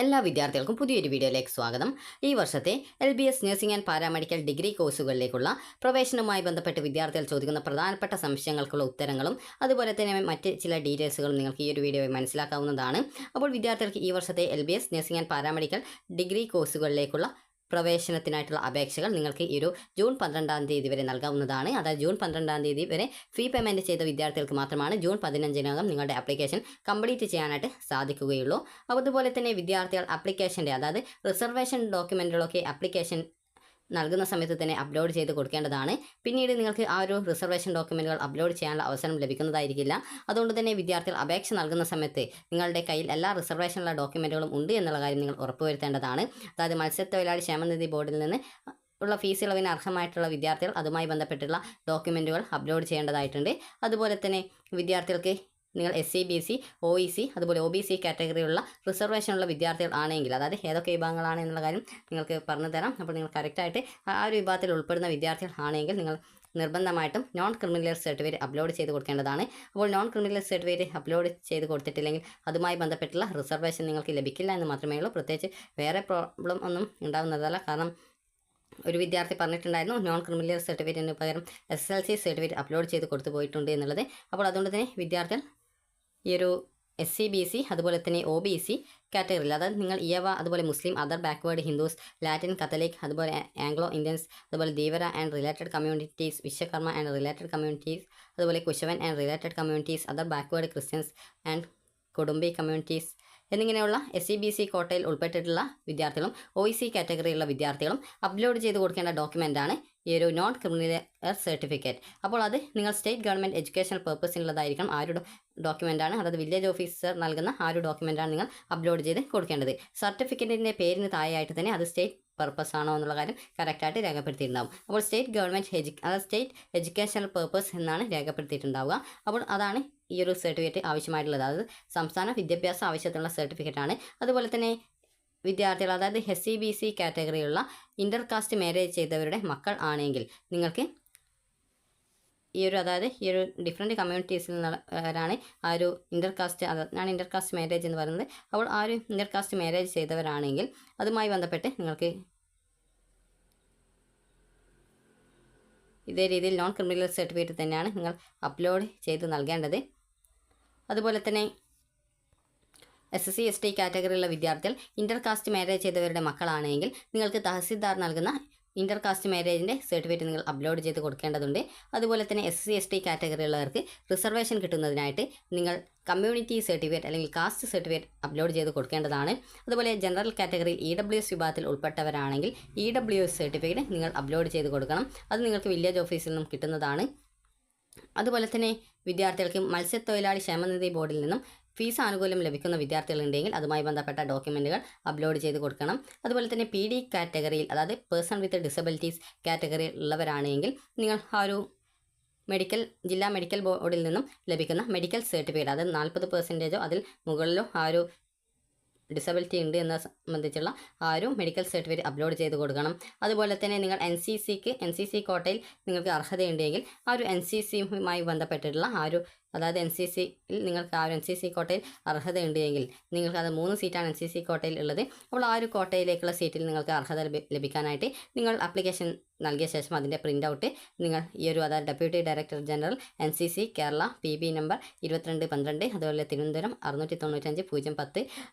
എല്ലാ വിദ്യാർത്ഥികൾക്കും പുതിയൊരു വീഡിയോയിലേക്ക് സ്വാഗതം. ഈ വർഷത്തെ LBS nursing and paramedical degree കോഴ്സുകളിലേക്കുള്ള പ്രവേശനവുമായി ബന്ധപ്പെട്ട് വിദ്യാർത്ഥികൾ ചോദിക്കുന്ന പ്രധാനപ്പെട്ട സംശയങ്ങൾക്കുള്ള ഉത്തരങ്ങളും അതുപോലെ തന്നെ മറ്റ് ചില ഡീറ്റെയിൽസുകളും നിങ്ങൾക്ക് ഈ ഒരു വീഡിയോയിൽ മനസ്സിലാക്കാവുന്നതാണ്. അപ്പോൾ വിദ്യാർത്ഥികൾക്ക് ഈ വർഷത്തെ LBS nursing and paramedical degree കോഴ്സുകളിലേക്കുള്ള പ്രവേശനത്തിനായിട്ടുള്ള അപേക്ഷകൾ നിങ്ങൾക്ക് ഈ ഒരു ജൂൺ 12-ാം തീയതി വരെ നൽകാവുന്നതാണ്. അതായത് ജൂൺ 12-ാം തീയതി വരെ ഫീ പേയ്മെൻറ്റ് ചെയ്ത വിദ്യാർത്ഥികൾക്ക് മാത്രമാണ് ജൂൺ 15-നകം നിങ്ങളുടെ ആപ്ലിക്കേഷൻ കംപ്ലീറ്റ് ചെയ്യാനായിട്ട് സാധിക്കുകയുള്ളൂ. അതുപോലെ തന്നെ വിദ്യാർത്ഥികൾ ആപ്ലിക്കേഷൻ്റെ അതായത് റിസർവേഷൻ ഡോക്യുമെൻറ്റുകളൊക്കെ ആപ്ലിക്കേഷൻ നൽകുന്ന സമയത്ത് തന്നെ അപ്ലോഡ് ചെയ്ത് കൊടുക്കേണ്ടതാണ്. പിന്നീട് നിങ്ങൾക്ക് ആ ഒരു റിസർവേഷൻ ഡോക്യുമെൻറ്റുകൾ അപ്ലോഡ് ചെയ്യാനുള്ള അവസരം ലഭിക്കുന്നതായിരിക്കില്ല. അതുകൊണ്ട് തന്നെ വിദ്യാർത്ഥികൾ അപേക്ഷ നൽകുന്ന സമയത്ത് നിങ്ങളുടെ കയ്യിൽ എല്ലാ റിസർവേഷനുള്ള ഡോക്യുമെൻറ്റുകളും ഉണ്ട് എന്നുള്ള കാര്യം നിങ്ങൾ ഉറപ്പുവരുത്തേണ്ടതാണ്. അതായത് മത്സ്യത്തൊഴിലാളി ക്ഷേമനിധി ബോർഡിൽ നിന്ന് ഉള്ള ഫീസ് ഇളവിന് അർഹമായിട്ടുള്ള വിദ്യാർത്ഥികൾ അതുമായി ബന്ധപ്പെട്ടുള്ള ഡോക്യുമെൻറ്റുകൾ അപ്ലോഡ് ചെയ്യേണ്ടതായിട്ടുണ്ട്. അതുപോലെ തന്നെ വിദ്യാർത്ഥികൾക്ക് നിങ്ങൾ SC BC OEC അതുപോലെ OBC കാറ്റഗറിയിലുള്ള റിസർവേഷനുള്ള വിദ്യാർത്ഥികൾ ആണെങ്കിൽ അതായത് ഏതൊക്കെ വിഭാഗങ്ങളാണ് എന്നുള്ള കാര്യം നിങ്ങൾക്ക് പറഞ്ഞു തരാം. അപ്പോൾ നിങ്ങൾ കറക്റ്റായിട്ട് ആ ഒരു വിഭാഗത്തിൽ ഉൾപ്പെടുന്ന വിദ്യാർത്ഥികൾ ആണെങ്കിൽ നിങ്ങൾ നിർബന്ധമായിട്ടും നോൺ ക്രിമിനൽ സർട്ടിഫിക്കറ്റ് അപ്ലോഡ് ചെയ്ത് കൊടുക്കേണ്ടതാണ്. അപ്പോൾ നോൺ ക്രിമിനൽ സർട്ടിഫിക്കറ്റ് അപ്ലോഡ് ചെയ്ത് കൊടുത്തിട്ടില്ലെങ്കിൽ അതുമായി ബന്ധപ്പെട്ടുള്ള റിസർവേഷൻ നിങ്ങൾക്ക് ലഭിക്കില്ല എന്ന് മാത്രമേ ഉള്ളൂ. പ്രത്യേകിച്ച് വേറെ പ്രോബ്ലം ഒന്നും ഉണ്ടാകുന്നതല്ല. കാരണം ഒരു വിദ്യാർത്ഥി പറഞ്ഞിട്ടുണ്ടായിരുന്നു നോൺ ക്രിമിനൽ സർട്ടിഫിക്കറ്റിന് പകരം SSLC സർട്ടിഫിക്കറ്റ് അപ്ലോഡ് ചെയ്ത് കൊടുത്തു പോയിട്ടുണ്ട് എന്നുള്ളത്. അപ്പോൾ അതുകൊണ്ട് തന്നെ വിദ്യാർത്ഥികൾ ഈ ഒരു SC BC അതുപോലെ തന്നെ OBC കാറ്റഗറിയിൽ അതായത് നിങ്ങൾ ഈവ അതുപോലെ Muslim other backward Hindus Latin Catholic അതുപോലെ ആംഗ്ലോ ഇന്ത്യൻസ് അതുപോലെ Dheevara and related communities Vishwakarma and related communities അതുപോലെ Kushavan and related communities other backward Christians and Kudumbi communities എന്നിങ്ങനെയുള്ള SC BC കോട്ടയിൽ ഉൾപ്പെട്ടിട്ടുള്ള വിദ്യാർത്ഥികളും OEC കാറ്റഗറിയിലുള്ള വിദ്യാർത്ഥികളും അപ്ലോഡ് ചെയ്ത് കൊടുക്കേണ്ട ഡോക്യുമെൻ്റാണ് ഈ ഒരു നോൺ ക്രിമിനൽ സർട്ടിഫിക്കറ്റ്. അപ്പോൾ അത് നിങ്ങൾ സ്റ്റേറ്റ് ഗവൺമെൻറ് എഡ്യൂക്കേഷണൽ പർപ്പസിനുള്ളതായിരിക്കണം. ആ ഒരു ഡോക്യുമെൻ്റാണ് അതായത് വില്ലേജ് ഓഫീസർ നൽകുന്ന ആ ഒരു ഡോക്യുമെൻ്റാണ് നിങ്ങൾ അപ്ലോഡ് ചെയ്ത് കൊടുക്കേണ്ടത്. സർട്ടിഫിക്കറ്റിൻ്റെ പേരിന് താഴെയായിട്ട് തന്നെ അത് സ്റ്റേറ്റ് പർപ്പസ് ആണോ എന്നുള്ള കാര്യം കറക്റ്റായിട്ട് രേഖപ്പെടുത്തിയിട്ടുണ്ടാവും. അപ്പോൾ സ്റ്റേറ്റ് ഗവൺമെൻറ് അതായത് സ്റ്റേറ്റ് എഡ്യൂക്കേഷണൽ പർപ്പസ് എന്നാണ് രേഖപ്പെടുത്തിയിട്ടുണ്ടാവുക. അപ്പോൾ അതാണ് ഈ ഒരു സർട്ടിഫിക്കറ്റ് ആവശ്യമായിട്ടുള്ളത്. അതായത് സംസ്ഥാന വിദ്യാഭ്യാസ ആവശ്യത്തിനുള്ള സർട്ടിഫിക്കറ്റാണ്. അതുപോലെ തന്നെ വിദ്യാർത്ഥികൾ അതായത് SC BC കാറ്റഗറിയുള്ള ഇൻ്റർകാസ്റ്റ് മാരേജ് ചെയ്തവരുടെ മക്കൾ ആണെങ്കിൽ നിങ്ങൾക്ക് ഈ ഒരു അതായത് ഈ ഒരു ഡിഫറെൻറ്റ് കമ്മ്യൂണിറ്റീസിൽ നിന്നുള്ളവരാണ് ആ ഒരു ഇൻ്റർകാസ്റ്റ് അതാണ് ഇൻ്റർകാസ്റ്റ് മാരേജ് എന്ന് പറയുന്നത്. അപ്പോൾ ആ ഒരു ഇൻ്റർകാസ്റ്റ് മാരേജ് ചെയ്തവരാണെങ്കിൽ അതുമായി ബന്ധപ്പെട്ട് നിങ്ങൾക്ക് ഇതേ രീതിയിൽ നോൺ ക്രിമിനൽ സർട്ടിഫിക്കറ്റ് തന്നെയാണ് നിങ്ങൾ അപ്ലോഡ് ചെയ്ത് നൽകേണ്ടത്. അതുപോലെ തന്നെ SC ST കാറ്റഗറിയിലുള്ള വിദ്യാർത്ഥികൾ ഇൻ്റർകാസ്റ്റ് മാരേജ് ചെയ്തവരുടെ മക്കളാണെങ്കിൽ നിങ്ങൾക്ക് തഹസിൽദാർ നൽകുന്ന ഇൻ്റർകാസ്റ്റ് മാരേജിൻ്റെ സർട്ടിഫിക്കറ്റ് നിങ്ങൾ അപ്ലോഡ് ചെയ്ത് കൊടുക്കേണ്ടതുണ്ട്. അതുപോലെ തന്നെ SC ST കാറ്റഗറിയുള്ളവർക്ക് റിസർവേഷൻ കിട്ടുന്നതിനായിട്ട് നിങ്ങൾ കമ്മ്യൂണിറ്റി സർട്ടിഫിക്കറ്റ് അല്ലെങ്കിൽ കാസ്റ്റ് സർട്ടിഫിക്കറ്റ് അപ്ലോഡ് ചെയ്ത് കൊടുക്കേണ്ടതാണ്. അതുപോലെ ജനറൽ കാറ്റഗറിയിൽ EWS വിഭാഗത്തിൽ ഉൾപ്പെട്ടവരാണെങ്കിൽ EWS സർട്ടിഫിക്കറ്റ് നിങ്ങൾ അപ്ലോഡ് ചെയ്ത് കൊടുക്കണം. അത് നിങ്ങൾക്ക് വില്ലേജ് ഓഫീസിൽ നിന്നും കിട്ടുന്നതാണ്. അതുപോലെ തന്നെ വിദ്യാർത്ഥികൾക്ക് മത്സ്യത്തൊഴിലാളി ക്ഷേമനിധി ബോർഡിൽ നിന്നും ഫീസ് ആനുകൂല്യം ലഭിക്കുന്ന വിദ്യാർത്ഥികളുണ്ടെങ്കിൽ അതുമായി ബന്ധപ്പെട്ട ഡോക്യുമെൻറ്റുകൾ അപ്ലോഡ് ചെയ്ത് കൊടുക്കണം. അതുപോലെ തന്നെ PD കാറ്റഗറിയിൽ അതായത് പേഴ്സൺ വിത്ത് ഡിസബിലിറ്റീസ് കാറ്റഗറിയിൽ ഉള്ളവരാണെങ്കിൽ നിങ്ങൾ ആ ഒരു ജില്ലാ മെഡിക്കൽ ബോർഡിൽ നിന്നും ലഭിക്കുന്ന മെഡിക്കൽ സർട്ടിഫിക്കറ്റ് അതായത് 40% അതിൽ മുകളിലോ ആ ഒരു ഡിസബിലിറ്റി ഉണ്ട് എന്ന സംബന്ധിച്ചുള്ള ആ ഒരു മെഡിക്കൽ സർട്ടിഫിക്കറ്റ് അപ്ലോഡ് ചെയ്ത് കൊടുക്കണം. അതുപോലെ തന്നെ നിങ്ങൾ NCC കോട്ടയിൽ നിങ്ങൾക്ക് അർഹതയുണ്ടെങ്കിൽ ആ ഒരു NCCയുമായി ബന്ധപ്പെട്ടിട്ടുള്ള ആ ഒരു അതായത് NCCയിൽ നിങ്ങൾക്ക് ആ ഒരു NCC കോട്ടയിൽ അർഹതയുണ്ട് എങ്കിൽ നിങ്ങൾക്ക് അത് 3 സീറ്റാണ് NCC കോട്ടയിൽ ഉള്ളത്. അപ്പോൾ ആ ഒരു കോട്ടയിലേക്കുള്ള സീറ്റിൽ നിങ്ങൾക്ക് അർഹത ലഭിക്കാനായിട്ട് നിങ്ങൾ ആപ്ലിക്കേഷൻ നൽകിയ ശേഷം അതിൻ്റെ പ്രിൻ്റ് ഔട്ട് നിങ്ങൾ ഈ ഒരു അതായത് deputy director general NCC Kerala PB number 2212 അതുപോലെ തിരുവനന്തപുരം 695-010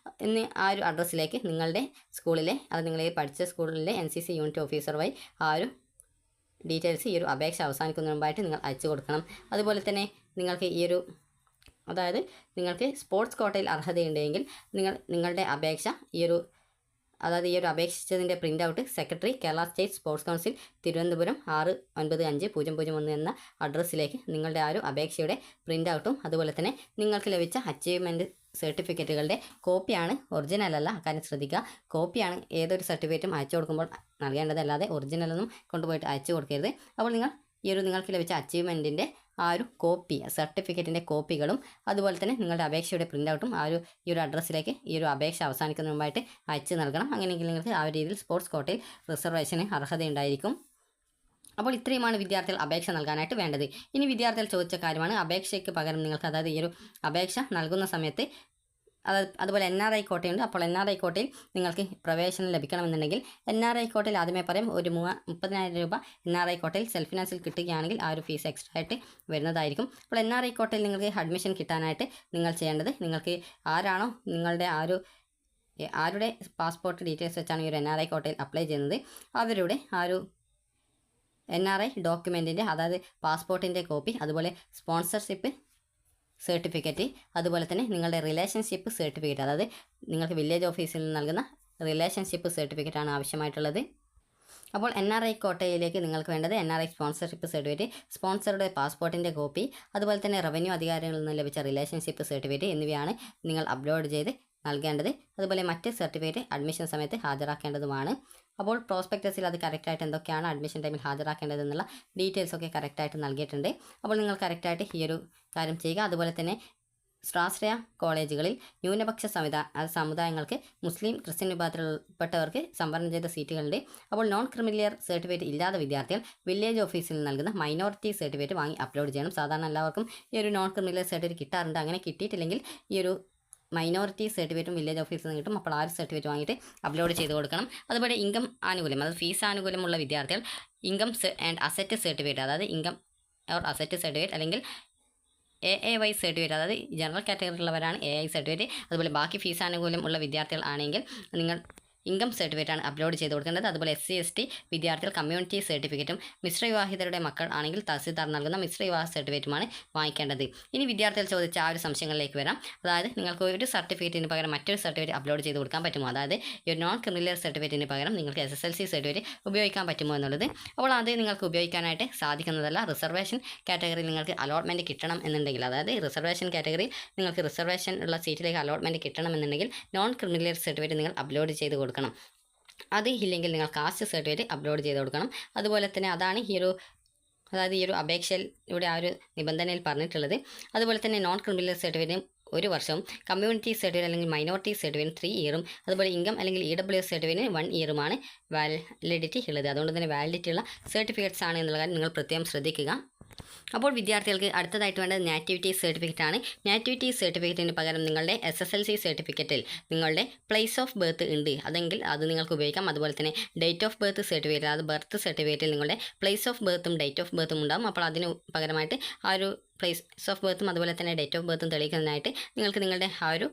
എന്നീ ആ ഒരു അഡ്രസ്സിലേക്ക് നിങ്ങളുടെ സ്കൂളിലെ അത് നിങ്ങൾ പഠിച്ച സ്കൂളിലെ NCC യൂണിറ്റ് ഓഫീസർ വഴി ആ ഒരു ഡീറ്റെയിൽസ് ഈ ഒരു അപേക്ഷ അവസാനിക്കുന്നതിന് മുമ്പായിട്ട് നിങ്ങൾ അയച്ചു കൊടുക്കണം. അതുപോലെ തന്നെ നിങ്ങൾക്ക് ഈ ഒരു അതായത് നിങ്ങൾക്ക് സ്പോർട്സ് കോട്ടയിൽ അർഹതയുണ്ടെങ്കിൽ നിങ്ങളുടെ അപേക്ഷ ഈ ഒരു അപേക്ഷിച്ചതിൻ്റെ print out secretary Kerala state sports council Thiruvananthapuram 695-001 എന്ന അഡ്രസ്സിലേക്ക് നിങ്ങളുടെ ആ ഒരു അപേക്ഷയുടെ പ്രിൻ്റ് ഔട്ടും അതുപോലെ തന്നെ നിങ്ങൾക്ക് ലഭിച്ച അച്ചീവ്മെൻറ്റ് സർട്ടിഫിക്കറ്റുകളുടെ കോപ്പിയാണ്, ഒറിജിനൽ അല്ല, അക്കാര്യം ശ്രദ്ധിക്കുക. കോപ്പിയാണ് ഏതൊരു സർട്ടിഫിക്കറ്റും അയച്ചു കൊടുക്കുമ്പോൾ നൽകേണ്ടതല്ലാതെ ഒറിജിനലൊന്നും കൊണ്ടുപോയിട്ട് അയച്ചു കൊടുക്കരുത്. അപ്പോൾ നിങ്ങൾ ഈ ഒരു നിങ്ങൾക്ക് ലഭിച്ച അച്ചീവ്മെൻറ്റിൻ്റെ ആ ഒരു കോപ്പി സർട്ടിഫിക്കറ്റിൻ്റെ കോപ്പികളും അതുപോലെ തന്നെ നിങ്ങളുടെ അപേക്ഷയുടെ പ്രിൻ്റ് ഔട്ടും ഈ ഒരു അഡ്രസ്സിലേക്ക് ഈ ഒരു അപേക്ഷ അവസാനിക്കുന്നതിന് മുമ്പായിട്ട് അയച്ചു നൽകണം. അങ്ങനെയെങ്കിൽ നിങ്ങൾക്ക് ആ ഒരു രീതിയിൽ സ്പോർട്സ് കോട്ടയിൽ റിസർവേഷന് അർഹതയുണ്ടായിരിക്കും. അപ്പോൾ ഇത്രയുമാണ് വിദ്യാർത്ഥികൾ അപേക്ഷ നൽകാനായിട്ട് വേണ്ടത്. ഇനി വിദ്യാർത്ഥികൾ ചോദിച്ച കാര്യമാണ് അപേക്ഷയ്ക്ക് പകരം നിങ്ങൾക്ക് അതായത് ഈ ഒരു അപേക്ഷ നൽകുന്ന സമയത്ത് അതുപോലെ NRI കോട്ടയുണ്ട്. അപ്പോൾ NRI കോട്ടയിൽ നിങ്ങൾക്ക് പ്രവേശനം ലഭിക്കണമെന്നുണ്ടെങ്കിൽ NRI കോട്ടയിൽ ആദ്യമേ പറയും ഒരു 30,000 രൂപ NRI കോട്ടയിൽ സെൽഫ് ഫിനാൻസിൽ കിട്ടുകയാണെങ്കിൽ ആ ഒരു ഫീസ് എക്സ്ട്രാ ആയിട്ട് വരുന്നതായിരിക്കും. അപ്പോൾ NRI കോട്ടയിൽ നിങ്ങൾക്ക് അഡ്മിഷൻ കിട്ടാനായിട്ട് നിങ്ങൾ ചെയ്യേണ്ടത്, നിങ്ങൾക്ക് ആരാണോ നിങ്ങളുടെ ആരുടെ പാസ്പോർട്ട് ഡീറ്റെയിൽസ് വെച്ചാണ് ഈ ഒരു NRI കോട്ടയിൽ അപ്ലൈ ചെയ്യുന്നത് അവരുടെ ആ ഒരു NRI ഡോക്യുമെൻറ്റിൻ്റെ, അതായത് പാസ്പോർട്ടിൻ്റെ കോപ്പി, അതുപോലെ സ്പോൺസർഷിപ്പ് സർട്ടിഫിക്കറ്റ്, അതുപോലെ തന്നെ നിങ്ങളുടെ റിലേഷൻഷിപ്പ് സർട്ടിഫിക്കറ്റ്, അതായത് നിങ്ങൾക്ക് വില്ലേജ് ഓഫീസിൽ നിന്ന് നൽകുന്ന റിലേഷൻഷിപ്പ് സർട്ടിഫിക്കറ്റാണ് ആവശ്യമായിട്ടുള്ളത്. അപ്പോൾ NRI കോട്ടയിലേക്ക് നിങ്ങൾക്ക് വേണ്ടത് NRI സ്പോൺസർഷിപ്പ് സർട്ടിഫിക്കറ്റ്, സ്പോൺസറുടെ പാസ്പോർട്ടിൻ്റെ കോപ്പി, അതുപോലെ തന്നെ റവന്യൂ അധികാരികളിൽ നിന്ന് ലഭിച്ച റിലേഷൻഷിപ്പ് സർട്ടിഫിക്കറ്റ് എന്നിവയാണ് നിങ്ങൾ അപ്ലോഡ് ചെയ്ത് നൽകേണ്ടത്. അതുപോലെ മറ്റ് സർട്ടിഫിക്കറ്റ് അഡ്മിഷൻ സമയത്ത് ഹാജരാക്കേണ്ടതുമാണ്. അപ്പോൾ പ്രോസ്പെക്ടസിൽ അത് കറക്റ്റായിട്ട് എന്തൊക്കെയാണ് അഡ്മിഷൻ ടൈമിൽ ഹാജരാക്കേണ്ടതെന്നുള്ള ഡീറ്റെയിൽസൊക്കെ കറക്റ്റായിട്ട് നൽകിയിട്ടുണ്ട്. അപ്പോൾ നിങ്ങൾ കറക്റ്റായിട്ട് ഈ ഒരു കാര്യം ചെയ്യുക. അതുപോലെ തന്നെ സ്വാശ്രയ കോളേജുകളിൽ ന്യൂനപക്ഷ സമുദായങ്ങൾക്ക് മുസ്ലിം ക്രിസ്ത്യൻ വിഭാഗത്തിൽപ്പെട്ടവർക്ക് സംവരണം ചെയ്ത സീറ്റുകളുണ്ട്. അപ്പോൾ നോൺ ക്രിമിലിയർ സർട്ടിഫിക്കറ്റ് ഇല്ലാത്ത വിദ്യാർത്ഥികൾ വില്ലേജ് ഓഫീസിൽ നൽകുന്ന മൈനോറിറ്റി സർട്ടിഫിക്കറ്റ് വാങ്ങി അപ്ലോഡ് ചെയ്യണം. സാധാരണ എല്ലാവർക്കും ഈ ഒരു നോൺ ക്രിമിലിയർ സർട്ടിഫിക്കറ്റ് കിട്ടാറുണ്ട്. അങ്ങനെ കിട്ടിയിട്ടില്ലെങ്കിൽ ഈ ഒരു മൈനോറിറ്റി സർട്ടിഫിക്കറ്റും വില്ലേജ് ഓഫീസിൽ നിന്ന് കിട്ടും. അപ്പോൾ ആ ഒരു സർട്ടിഫിക്കറ്റ് വാങ്ങിയിട്ട് അപ്ലോഡ് ചെയ്ത് കൊടുക്കണം. അതുപോലെ ഇൻകം ആനുകൂല്യം, അതായത് ഫീസ് ആനുകൂല്യമുള്ള വിദ്യാർത്ഥികൾ ഇൻകം ആൻഡ് അസറ്റ് സർട്ടിഫിക്കറ്റ്, അതായത് ഇൻകം ഓർ അസറ്റ് സർട്ടിഫിക്കറ്റ് അല്ലെങ്കിൽ AAY സർട്ടിഫിക്കറ്റ്, അതായത് ജനറൽ കാറ്റഗറിയിലുള്ളവരാണ് AI സർട്ടിഫിക്കറ്റ്. അതുപോലെ ബാക്കി ഫീസ് ആനുകൂല്യം ഉള്ള വിദ്യാർത്ഥികൾ ആണെങ്കിൽ നിങ്ങൾ ഇൻകം സർട്ടിഫിക്കറ്റാണ് അപ്ലോഡ് ചെയ്ത് കൊടുക്കേണ്ടത്. അതുപോലെ SC/ST വിദ്യാർത്ഥികൾ കമ്മ്യൂണിറ്റി സർട്ടിഫിക്കറ്റും മിശ്ര വിവാഹിതരുടെ മക്കൾ ആണെങ്കിൽ തഹസിൽദാർ നൽകുന്ന മിശ്ര വിവാഹ സർട്ടിഫിക്കറ്റുമാണ് വാങ്ങിക്കേണ്ടത്. ഇനി വിദ്യാർത്ഥികൾ ചോദിച്ച ആ ഒരു സംശയങ്ങളിലേക്ക് വരാം. അതായത് നിങ്ങൾക്ക് ഒരു സർട്ടിഫിക്കറ്റിന് പകരം മറ്റൊരു സർട്ടിഫിക്കറ്റ് അപ്ലോഡ് ചെയ്ത് കൊടുക്കാൻ പറ്റുമോ, അതായത് ഈ ഒരു നോൺ ക്രിമിലിയർ സർട്ടിഫിക്കറ്റിന് പകരം നിങ്ങൾക്ക് SSLC സർട്ടിഫിക്കറ്റ് ഉപയോഗിക്കാൻ പറ്റുമോ എന്നുള്ളത്. അപ്പോൾ അത് നിങ്ങൾക്ക് ഉപയോഗിക്കാനായിട്ട് സാധിക്കുന്നതല്ല. റിസർവേഷൻ കാറ്റഗറിയിൽ നിങ്ങൾക്ക് അലോട്ട്മെൻറ്റ് കിട്ടണം എന്നുണ്ടെങ്കിൽ, അതായത് റിസർവേഷൻ കാറ്റഗറിയിൽ നിങ്ങൾക്ക് റിസർവേഷൻ ഉള്ള സീറ്റിലേക്ക് അലോട്ട്മെൻറ്റ് കിട്ടണമെന്നുണ്ടെങ്കിൽ നോൺ ക്രിമിലിയർ സർട്ടിഫിക്കറ്റ് നിങ്ങൾ അപ്ലോഡ് ചെയ്ത് കൊടുക്കണം. അത് ഇല്ലെങ്കിൽ നിങ്ങൾ കാസ്റ്റ് സർട്ടിഫിക്കറ്റ് അപ്ലോഡ് ചെയ്ത് കൊടുക്കണം. അതുപോലെ തന്നെ അതാണ് ഈ ഒരു അപേക്ഷയിലൂടെ ആ ഒരു നിബന്ധനയിൽ പറഞ്ഞിട്ടുള്ളത്. അതുപോലെ തന്നെ നോൺ ക്രിമിനൽ സർട്ടിഫിക്കറ്റിന് 1 വർഷവും, കമ്മ്യൂണിറ്റി സർട്ടിഫിക്കറ്റ് അല്ലെങ്കിൽ മൈനോറിറ്റി സർട്ടിഫിക്കറ്റ് 3 ഇയറും, അതുപോലെ ഇൻകം അല്ലെങ്കിൽ EWS സർട്ടിഫിക്കറ്റിന് 1 ഇയറുമാണ് വാലിഡിറ്റി ഉള്ളത്. അതുകൊണ്ട് തന്നെ വാലിഡിറ്റി ഉള്ള സർട്ടിഫിക്കറ്റ്സ് ആണ് എന്നുള്ള കാര്യം നിങ്ങൾ പ്രത്യേകം ശ്രദ്ധിക്കുക. അപ്പോൾ വിദ്യാർത്ഥികൾക്ക് അടുത്തതായിട്ട് വേണ്ടത് നാറ്റിവിറ്റി സർട്ടിഫിക്കറ്റ് ആണ്. നാറ്റിവിറ്റി സർട്ടിഫിക്കറ്റിന് പകരം നിങ്ങളുടെ SSLC സർട്ടിഫിക്കറ്റിൽ നിങ്ങളുടെ പ്ലേസ് ഓഫ് ബർത്ത് ഉണ്ട്, അതെങ്കിൽ അത് നിങ്ങൾക്ക് ഉപയോഗിക്കാം. അതുപോലെ തന്നെ ഡേറ്റ് ഓഫ് ബർത്ത് സർട്ടിഫിക്കറ്റ്, അത് ബർത്ത് സർട്ടിഫിക്കറ്റിൽ നിങ്ങളുടെ പ്ലേസ് ഓഫ് ബർത്തും ഡേറ്റ് ഓഫ് ബർത്തും ഉണ്ടാകും. അപ്പോൾ അതിന് പകരമായിട്ട് ആ ഒരു പ്ലേസ് ഓഫ് ബർത്തും അതുപോലെ തന്നെ ഡേറ്റ് ഓഫ് ബർത്തും തെളിയിക്കുന്നതിനായിട്ട് നിങ്ങൾക്ക് നിങ്ങളുടെ ആ ഒരു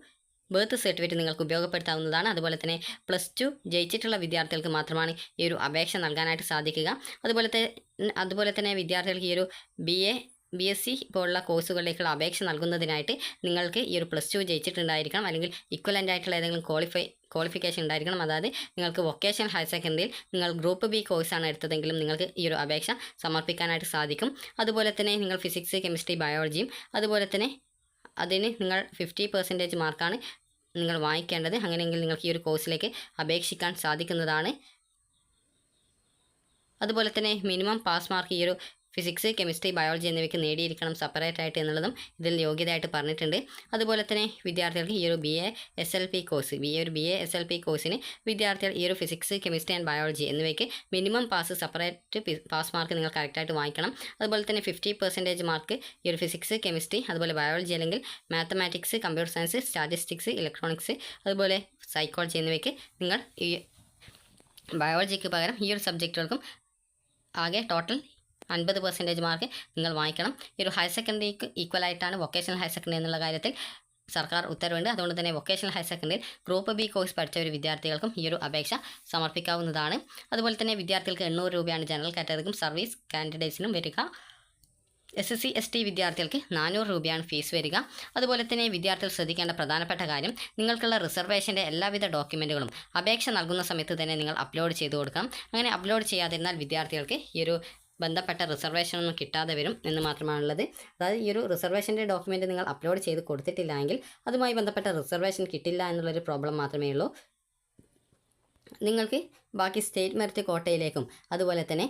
ബർത്ത് സർട്ടിഫിക്കറ്റ് നിങ്ങൾക്ക് ഉപയോഗപ്പെടുത്താവുന്നതാണ്. അതുപോലെ തന്നെ +2 ജയിച്ചിട്ടുള്ള വിദ്യാർത്ഥികൾക്ക് മാത്രമാണ് ഈ ഒരു അപേക്ഷ നൽകാനായിട്ട് സാധിക്കുക. അതുപോലെ തന്നെ വിദ്യാർത്ഥികൾക്ക് ഈ ഒരു BSc പോലുള്ള കോഴ്സുകളിലേക്കുള്ള അപേക്ഷ നൽകുന്നതിനായിട്ട് നിങ്ങൾക്ക് ഈ ഒരു +2 ജയിച്ചിട്ടുണ്ടായിരിക്കണം, അല്ലെങ്കിൽ ഇക്വലൻ്റ് ആയിട്ടുള്ള ഏതെങ്കിലും ക്വാളിഫിക്കേഷൻ ഉണ്ടായിരിക്കണം. അതായത് നിങ്ങൾക്ക് വൊക്കേഷണൽ ഹയർ സെക്കൻഡറിയിൽ നിങ്ങൾ ഗ്രൂപ്പ് B കോഴ്സാണ് എടുത്തതെങ്കിലും നിങ്ങൾക്ക് ഈ ഒരു അപേക്ഷ സമർപ്പിക്കാനായിട്ട് സാധിക്കും. അതുപോലെ തന്നെ നിങ്ങൾ ഫിസിക്സ്, കെമിസ്ട്രി, ബയോളജിയും അതുപോലെ തന്നെ അതിന് നിങ്ങൾ 50% മാർക്കാണ് നിങ്ങൾ വാങ്ങിക്കേണ്ടത്. അങ്ങനെയെങ്കിൽ നിങ്ങൾക്ക് ഈ ഒരു കോഴ്സിലേക്ക് അപേക്ഷിക്കാൻ സാധിക്കുന്നതാണ്. അതുപോലെ തന്നെ മിനിമം പാസ് മാർക്ക് ഈ ഒരു ഫിസിക്സ്, കെമിസ്ട്രി, ബയോളജി എന്നിവയ്ക്ക് നേടിയിരിക്കണം സെപ്പറേറ്റ് ആയിട്ട് എന്നുള്ളതും ഇതിൽ യോഗ്യതയായിട്ട് പറഞ്ഞിട്ടുണ്ട്. അതുപോലെ തന്നെ വിദ്യാർത്ഥികൾക്ക് ഈ ഒരു BA SLP കോഴ്സിന് വിദ്യാർത്ഥികൾ ഈ ഒരു ഫിസിക്സ്, കെമിസ്ട്രി ആൻഡ് ബയോളജി എന്നിവയ്ക്ക് മിനിമം സെപ്പറേറ്റ് പാസ് മാർക്ക് നിങ്ങൾ കറക്റ്റായിട്ട് വാങ്ങിക്കണം. അതുപോലെ തന്നെ 50% മാർക്ക് ഈ ഒരു ഫിസിക്സ്, കെമിസ്ട്രി, അതുപോലെ ബയോളജി അല്ലെങ്കിൽ mathematics, computer science, statistics, electronics, അതുപോലെ സൈക്കോളജി എന്നിവയ്ക്ക് നിങ്ങൾ ഈ ബയോളജിക്ക് പകരം ഈ ഒരു സബ്ജക്റ്റുകൾക്കും ആകെ ടോട്ടൽ 50% മാർക്ക് നിങ്ങൾ വാങ്ങിക്കണം. ഈ ഒരു ഹയർ സെക്കൻഡറിക്ക് ഈക്വലായിട്ടാണ് വൊക്കേഷണൽ ഹയർ സെക്കൻഡറി എന്നുള്ള കാര്യത്തിൽ സർക്കാർ ഉത്തരവുണ്ട്. അതുകൊണ്ട് തന്നെ വൊക്കേഷണൽ ഹയർ സെക്കൻഡറിയിൽ ഗ്രൂപ്പ് B കോഴ്സ് പഠിച്ച ഒരു വിദ്യാർത്ഥികൾക്കും ഈ ഒരു അപേക്ഷ സമർപ്പിക്കാവുന്നതാണ്. അതുപോലെ തന്നെ വിദ്യാർത്ഥികൾക്ക് 800 രൂപയാണ് ജനറൽ കാറ്റഗറിക്കും സർവീസ് കാൻഡിഡേറ്റ്സിനും വരിക. SSC ST വിദ്യാർത്ഥികൾക്ക് 400 രൂപയാണ് ഫീസ് വരിക. അതുപോലെ തന്നെ വിദ്യാർത്ഥികൾ ശ്രദ്ധിക്കേണ്ട പ്രധാനപ്പെട്ട കാര്യം, നിങ്ങൾക്കുള്ള റിസർവേഷൻ്റെ എല്ലാവിധ ഡോക്യുമെൻറ്റുകളും അപേക്ഷ നൽകുന്ന സമയത്ത് തന്നെ നിങ്ങൾ അപ്ലോഡ് ചെയ്ത് കൊടുക്കണം. അങ്ങനെ അപ്ലോഡ് ചെയ്യാതിരുന്നാൽ വിദ്യാർത്ഥികൾക്ക് ഈ ഒരു ബന്ധപ്പെട്ട റിസർവേഷനൊന്നും കിട്ടാതെ വരും എന്ന് മാത്രമാണുള്ളത്. അതായത് ഈ ഒരു റിസർവേഷൻ്റെ ഡോക്യുമെൻ്റ് നിങ്ങൾ അപ്ലോഡ് ചെയ്ത് കൊടുത്തിട്ടില്ല എങ്കിൽ അതുമായി ബന്ധപ്പെട്ട റിസർവേഷൻ കിട്ടില്ല എന്നുള്ളൊരു പ്രോബ്ലം മാത്രമേ ഉള്ളൂ. നിങ്ങൾക്ക് ബാക്കി സ്റ്റേറ്റ് മെറിറ്റ് കോട്ടയിലേക്കും അതുപോലെ തന്നെ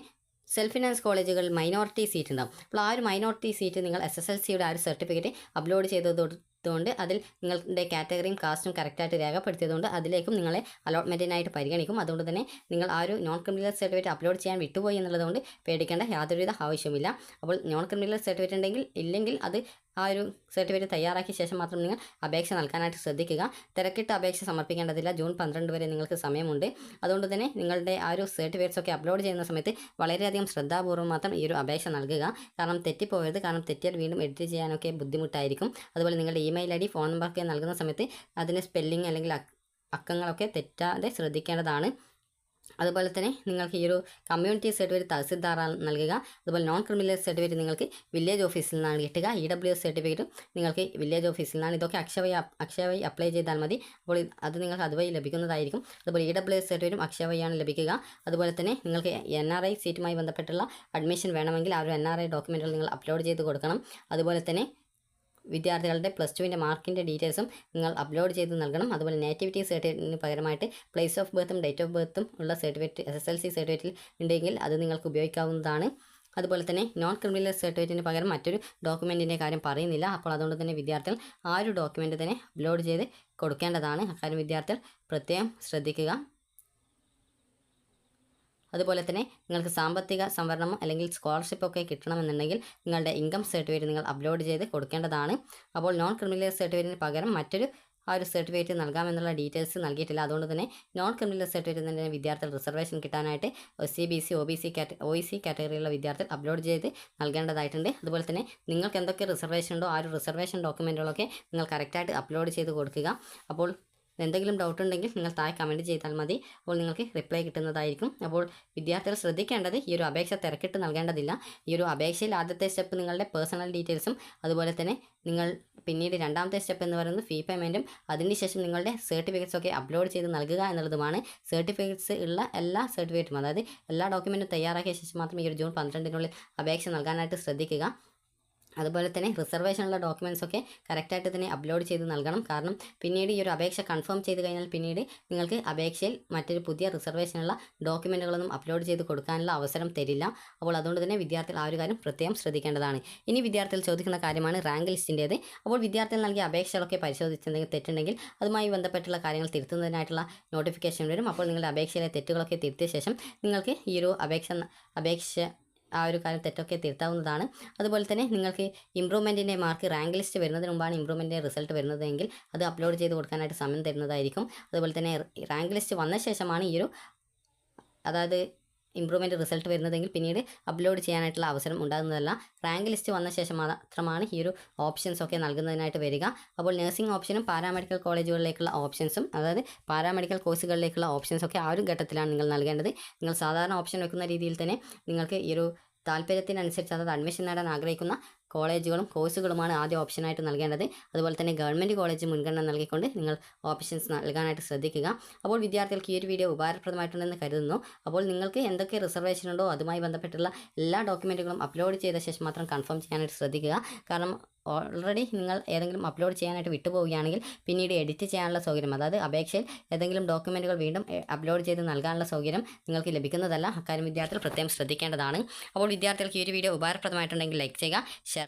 സെൽഫ് ഫിനാൻസ് കോളേജുകളിൽ മൈനോറിറ്റി സീറ്റ് ഉണ്ടാകും. അപ്പോൾ ആ ഒരു മൈനോറിറ്റി സീറ്റ് നിങ്ങൾ SSLCയുടെ ആ ഒരു സർട്ടിഫിക്കറ്റ് അപ്ലോഡ് ചെയ്തതുകൊണ്ട് അതിൽ നിങ്ങളുടെ കാറ്റഗറിയും കാസ്റ്റും കറക്റ്റായിട്ട് രേഖപ്പെടുത്തിയതുകൊണ്ട് അതിലേക്കും നിങ്ങളെ അലോട്ട്മെൻറ്റിനായിട്ട് പരിഗണിക്കും. അതുകൊണ്ട് തന്നെ നിങ്ങൾ ആ ഒരു നോൺ ക്രിമിനൽ സർട്ടിഫിക്കറ്റ് അപ്ലോഡ് ചെയ്യാൻ വിട്ടുപോയി എന്നുള്ളതുകൊണ്ട് പേടിക്കേണ്ട യാതൊരുവിധ ആവശ്യമില്ല. അപ്പോൾ നോൺ ക്രിമിനൽ സർട്ടിഫിക്കറ്റ് ഇല്ലെങ്കിൽ അത് ആ ഒരു സർട്ടിഫിക്കറ്റ് തയ്യാറാക്കിയ ശേഷം മാത്രം നിങ്ങൾ അപേക്ഷ നൽകാനായിട്ട് ശ്രദ്ധിക്കുക. തിരക്കിട്ട് അപേക്ഷ സമർപ്പിക്കേണ്ടതില്ല. ജൂൺ 12 വരെ നിങ്ങൾക്ക് സമയമുണ്ട്. അതുകൊണ്ട് തന്നെ നിങ്ങളുടെ ആ ഒരു സർട്ടിഫിക്കറ്റ്സ് ഒക്കെ അപ്ലോഡ് ചെയ്യുന്ന സമയത്ത് വളരെയധികം ശ്രദ്ധാപൂർവ്വം മാത്രം ഈ ഒരു അപേക്ഷ നൽകുക. കാരണം തെറ്റിപ്പോകരുത്. കാരണം തെറ്റിയാൽ വീണ്ടും എഡിറ്റ് ചെയ്യാനൊക്കെ ബുദ്ധിമുട്ടായിരിക്കും. അതുപോലെ നിങ്ങളുടെ ഇമെയിൽ ID, ഫോൺ നമ്പറൊക്കെ നൽകുന്ന സമയത്ത് അതിന് സ്പെല്ലിംഗ് അല്ലെങ്കിൽ അക്കങ്ങളൊക്കെ തെറ്റാതെ ശ്രദ്ധിക്കേണ്ടതാണ്. അതുപോലെ തന്നെ നിങ്ങൾക്ക് ഈ ഒരു കമ്മ്യൂണിറ്റി സർട്ടിഫിക്കറ്റ് തഹസിൽദാർ നൽകുക. അതുപോലെ നോൺ ക്രിമിനൽ സർട്ടിഫിക്കറ്റ് നിങ്ങൾക്ക് വില്ലേജ് ഓഫീസിൽ നിന്നാണ് കിട്ടുക. EWS സർട്ടിഫിക്കറ്റും നിങ്ങൾക്ക് വില്ലേജ് ഓഫീസിൽ നിന്നാണ്. ഇതൊക്കെ അക്ഷയ വഴി അപ്ലൈ ചെയ്താൽ മതി. അപ്പോൾ അത് നിങ്ങൾക്ക് അതുവഴി ലഭിക്കുന്നതായിരിക്കും. അതുപോലെ EWS സർട്ടിഫിക്കറ്റും അക്ഷയ വഴിയാണ് ലഭിക്കുക. അതുപോലെ തന്നെ നിങ്ങൾക്ക് NRI സീറ്റുമായി ബന്ധപ്പെട്ടുള്ള അഡ്മിഷൻ വേണമെങ്കിൽ ആ ഒരു NRI ഡോക്യുമെൻറ്റുകൾ നിങ്ങൾ അപ്ലോഡ് ചെയ്ത് കൊടുക്കണം. അതുപോലെ തന്നെ വിദ്യാർത്ഥികളുടെ +2 മാർക്കിൻ്റെ ഡീറ്റെയിൽസും നിങ്ങൾ അപ്ലോഡ് ചെയ്ത് നൽകണം. അതുപോലെ നേറ്റിവിറ്റി സർട്ടിഫിക്കറ്റിന് പകരമായിട്ട് പ്ലേസ് ഓഫ് ബർത്തും ഡേറ്റ് ഓഫ് ബർത്തും ഉള്ള സർട്ടിഫിക്കറ്റ് SSLC സർട്ടിഫിക്കറ്റിൽ ഉണ്ടെങ്കിൽ അത് നിങ്ങൾക്ക് ഉപയോഗിക്കാവുന്നതാണ്. അതുപോലെ തന്നെ നോൺ ക്രിമിനൽ സർട്ടിഫിക്കറ്റിന് പകരം മറ്റൊരു ഡോക്യുമെൻറ്റിൻ്റെ കാര്യം പറയുന്നില്ല. അപ്പോൾ അതുകൊണ്ട് തന്നെ വിദ്യാർത്ഥികൾ ആ ഒരു ഡോക്യുമെൻറ്റ് തന്നെ അപ്ലോഡ് ചെയ്ത് കൊടുക്കേണ്ടതാണ്. അക്കാര്യം വിദ്യാർത്ഥികൾ പ്രത്യേകം ശ്രദ്ധിക്കുക. അതുപോലെ തന്നെ നിങ്ങൾക്ക് സാമ്പത്തിക സംവരണം അല്ലെങ്കിൽ സ്കോളർഷിപ്പ് ഒക്കെ കിട്ടണമെന്നുണ്ടെങ്കിൽ നിങ്ങളുടെ ഇൻകം സർട്ടിഫിക്കറ്റ് നിങ്ങൾ അപ്ലോഡ് ചെയ്ത് കൊടുക്കേണ്ടതാണ്. അപ്പോൾ നോൺ ക്രിമിനൽ സർട്ടിഫിക്കറ്റിന് പകരം മറ്റൊരു ആ ഒരു സർട്ടിഫിക്കറ്റ് നൽകാമെന്നുള്ള ഡീറ്റെയിൽസ് നൽകിയിട്ടില്ല. അതുകൊണ്ട് തന്നെ നോൺ ക്രിമിനൽ സർട്ടിഫിക്കറ്റ് തന്നെ വിദ്യാർത്ഥികൾ റിസർവേഷൻ കിട്ടാനായിട്ട് CBC OEC കാറ്റഗറിയിലുള്ള വിദ്യാർത്ഥികൾ അപ്ലോഡ് ചെയ്ത് നൽകേണ്ടതായിട്ടുണ്ട്. അതുപോലെ തന്നെ നിങ്ങൾക്ക് എന്തൊക്കെ റിസർവേഷൻ ഉണ്ടോ ആ ഒരു റിസർവേഷൻ ഡോക്യുമെൻറ്റുകളൊക്കെ നിങ്ങൾ കറക്റ്റായിട്ട് അപ്ലോഡ് ചെയ്ത് കൊടുക്കുക. അപ്പോൾ എന്തെങ്കിലും ഡൗട്ട് ഉണ്ടെങ്കിൽ നിങ്ങൾ താഴെ കമൻറ്റ് ചെയ്താൽ മതി. അപ്പോൾ നിങ്ങൾക്ക് റിപ്ലൈ കിട്ടുന്നതായിരിക്കും. അപ്പോൾ വിദ്യാർത്ഥികൾ ശ്രദ്ധിക്കേണ്ടത് ഈ ഒരു അപേക്ഷ തിരക്കിട്ട് നൽകേണ്ടതില്ല. ഈ ഒരു അപേക്ഷയിൽ ആദ്യത്തെ സ്റ്റെപ്പ് നിങ്ങളുടെ പേഴ്സണൽ ഡീറ്റെയിൽസും അതുപോലെ തന്നെ നിങ്ങൾ പിന്നീട് രണ്ടാമത്തെ സ്റ്റെപ്പ് എന്ന് പറയുന്നത് ഫീ പേയ്മെൻറ്റും അതിനുശേഷം നിങ്ങളുടെ സർട്ടിഫിക്കറ്റ്സ് ഒക്കെ അപ്ലോഡ് ചെയ്ത് നൽകുക എന്നുള്ളതുമാണ്. സർട്ടിഫിക്കറ്റ്സ് ഉള്ള എല്ലാ സർട്ടിഫിക്കറ്റും അതായത് എല്ലാ ഡോക്യുമെൻറ്റും തയ്യാറാക്കിയ ശേഷം മാത്രം ഈ ഒരു ജൂൺ 12 അപേക്ഷ നൽകാനായിട്ട് ശ്രദ്ധിക്കുക. അതുപോലെ തന്നെ റിസർവേഷനുള്ള ഡോക്യുമെൻറ്റ്സ് ഒക്കെ കറക്റ്റായിട്ട് തന്നെ അപ്ലോഡ് ചെയ്ത് നൽകണം. കാരണം പിന്നീട് ഈ ഒരു അപേക്ഷ കൺഫേം ചെയ്ത് കഴിഞ്ഞാൽ പിന്നീട് നിങ്ങൾക്ക് അപേക്ഷയിൽ മറ്റൊരു പുതിയ റിസർവേഷനുള്ള ഡോക്യുമെൻറ്റുകളൊന്നും അപ്ലോഡ് ചെയ്ത് കൊടുക്കാനുള്ള അവസരം തരില്ല. അപ്പോൾ അതുകൊണ്ട് തന്നെ വിദ്യാർത്ഥികൾ ആ ഒരു കാര്യം പ്രത്യേകം ശ്രദ്ധിക്കേണ്ടതാണ്. ഇനി വിദ്യാർത്ഥികൾ ചോദിക്കുന്ന കാര്യമാണ് റാങ്ക് ലിസ്റ്റിൻ്റേത്. അപ്പോൾ വിദ്യാർത്ഥികൾ നൽകിയ അപേക്ഷകളൊക്കെ പരിശോധിച്ചെന്തെങ്കിലും തെറ്റുണ്ടെങ്കിൽ അതുമായി ബന്ധപ്പെട്ടുള്ള കാര്യങ്ങൾ തിരുത്തുന്നതിനായിട്ടുള്ള നോട്ടിഫിക്കേഷൻ വരും. അപ്പോൾ നിങ്ങളുടെ അപേക്ഷയിലെ തെറ്റുകളൊക്കെ തിരുത്തിയ ശേഷം നിങ്ങൾക്ക് ഈ ഒരു അപേക്ഷ ആ ഒരു കാര്യം തെറ്റൊക്കെ തിരുത്താവുന്നതാണ്. അതുപോലെ തന്നെ നിങ്ങൾക്ക് ഇമ്പ്രൂവ്മെൻറ്റിൻ്റെ മാർക്ക് റാങ്ക് ലിസ്റ്റ് വരുന്നതിന് മുമ്പാണ് ഇമ്പ്രൂവ്മെൻറ്റിൻ്റെ റിസൾട്ട് വരുന്നതെങ്കിൽ അത് അപ്ലോഡ് ചെയ്ത് കൊടുക്കാനായിട്ട് സമയം തരുന്നതായിരിക്കും. അതുപോലെ തന്നെ റാങ്ക് ലിസ്റ്റ് വന്ന ശേഷമാണ് ഈ ഒരു അതായത് ഇമ്പ്രൂവ്മെൻറ്റ് റിസൾട്ട് വരുന്നതെങ്കിൽ പിന്നീട് അപ്ലോഡ് ചെയ്യാനായിട്ടുള്ള അവസരം ഉണ്ടാകുന്നതല്ല. റാങ്ക് ലിസ്റ്റ് വന്ന ശേഷം മാത്രമാണ് ഈ ഒരു ഓപ്ഷൻസ് ഒക്കെ നൽകുന്നതിനായിട്ട് വരിക. അപ്പോൾ നഴ്സിംഗ് ഓപ്ഷനും പാരാമെഡിക്കൽ കോളേജുകളിലേക്കുള്ള ഓപ്ഷൻസും അതായത് പാരാമെഡിക്കൽ കോഴ്സുകളിലേക്കുള്ള ഓപ്ഷൻസ് ഒക്കെ ആ ഒരു ഘട്ടത്തിലാണ് നിങ്ങൾ നൽകേണ്ടത്. നിങ്ങൾ സാധാരണ ഓപ്ഷൻ വെക്കുന്ന രീതിയിൽ തന്നെ നിങ്ങൾക്ക് ഈ ഒരു താല്പര്യത്തിനനുസരിച്ച് അതായത് അഡ്മിഷൻ നേടാൻ ആഗ്രഹിക്കുന്ന കോളേജുകളും കോഴ്സുകളുമാണ് ആദ്യ ഓപ്ഷനായിട്ട് നൽകേണ്ടത്. അതുപോലെ തന്നെ ഗവൺമെൻറ് കോളേജ് മുൻഗണന നൽകിക്കൊണ്ട് നിങ്ങൾ ഓപ്ഷൻസ് നൽകാനായിട്ട് ശ്രദ്ധിക്കുക. അപ്പോൾ വിദ്യാർത്ഥികൾക്ക് ഈ ഒരു വീഡിയോ ഉപകാരപ്രദമായിട്ടുണ്ടെന്ന് കരുതുന്നു. അപ്പോൾ നിങ്ങൾക്ക് എന്തൊക്കെ റിസർവേഷൻ ഉണ്ടോ അതുമായി ബന്ധപ്പെട്ടുള്ള എല്ലാ ഡോക്യുമെൻറ്റുകളും അപ്ലോഡ് ചെയ്ത ശേഷം മാത്രം കൺഫേം ചെയ്യാനായിട്ട് ശ്രദ്ധിക്കുക. കാരണം ഓൾറെഡി നിങ്ങൾ ഏതെങ്കിലും അപ്ലോഡ് ചെയ്യാനായിട്ട് വിട്ടുപോവുകയാണെങ്കിൽ പിന്നീട് എഡിറ്റ് ചെയ്യാനുള്ള സൗകര്യം അതായത് അപേക്ഷയിൽ ഏതെങ്കിലും ഡോക്യുമെൻറ്റുകൾ വീണ്ടും അപ്ലോഡ് ചെയ്ത് നൽകാനുള്ള സൗകര്യം നിങ്ങൾക്ക് ലഭിക്കുന്നതല്ല. അക്കാര്യം വിദ്യാർത്ഥികൾ പ്രത്യേകം ശ്രദ്ധിക്കേണ്ടതാണ്. അപ്പോൾ വിദ്യാർത്ഥികൾക്ക് ഈ ഒരു വീഡിയോ ഉപകാരപ്രദമായിട്ടുണ്ടെങ്കിൽ ലൈക്ക് ചെയ്യുക, ഷെയർ